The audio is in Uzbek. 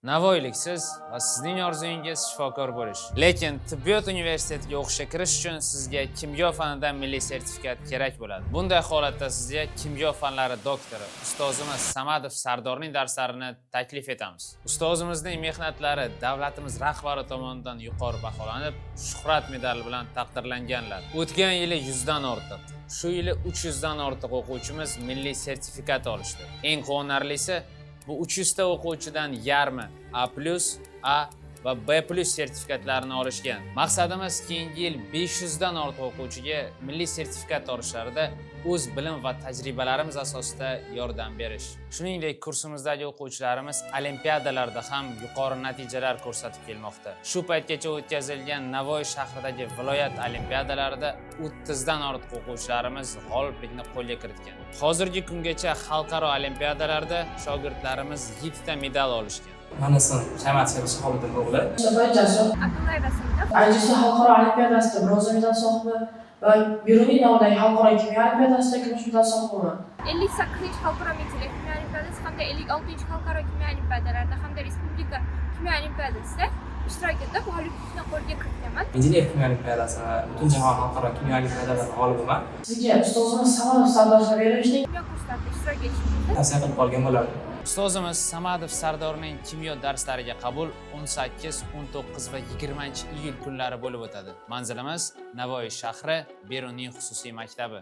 Navoiyliksiz va sizning orzungiz shifokor bo'lish. Lekin tibbiyot universitetiga o'qishga kirish uchun sizga kimyo fanidan milliy sertifikat kerak bo'ladi. Bunday holatda sizga kimyo fanlari doktori ustozimiz Samadov Sardorning darslarini taklif etamiz. Ustozimizning mehnatlari davlatimiz rahbari tomonidan yuqori baholanib, shuhrat medali bilan taqdirlanganlar. O'tgan yili 100 dan ortiq, shu yili 300 dan ortiq o'quvchimiz milliy sertifikat olishdi. Eng quvonarlisi, bu 300 ta o'quvchidan yarmi A+, A va B+ sertifikatlarini olishgan. Maqsadimiz keyingi yil 500 dan ortiq o'quvchiga milliy sertifikat olishlarida o'z bilim va tajribalarimiz asosida yordam berish. Shuningdek, kursimizdagi o'quvchilarimiz olimpiadalarda ham yuqori natijalar ko'rsatib kelmoqda. Shu paytgacha o'tkazilgan Navoiy shahridagi viloyat olimpiadalarida 30 dan ortiq o'quvchilarimiz g'oliblikni qo'lga kiritgan. Hozirgi kungacha xalqaro olimpiadalarda shogirdlarimiz 7 ta medal olishgan. Manasın Şaymat Sevgisi Xoliddin o'g'li. Abdullayev Rasulov. Ayjizda xalqaro olimpiadasida bronza medal sohibi va Beruniy nomidagi xalqaro kimyo olimpiadasida kumush medal sohibiman. 58-chi xalqaro meteorologiya kimyo olimpiadasi hamda 56-chi xalqaro kimyo olimpiadalarida hamda respublika kimyo olimpiadasida ishtirok etib, g'oliblikni qo'lga kiritganman. Injener kimyo olimpiadasi va Butunjahon xalqaro kimyo olimpiadalari g'olibiman. Sizga ustozimiz Samadov Sardorga berishning Kimyo kurslarida ishtirok etishingizni Tavsiya qilib qolgan bo'lardim. Ustozimiz Samadov Sardorning kimyo darslariga qabul 18, 19 va 20 iyul kunlari bo'lib o'tadi. Manzilimiz Navoiy shahri Beruniy xususiy maktabi.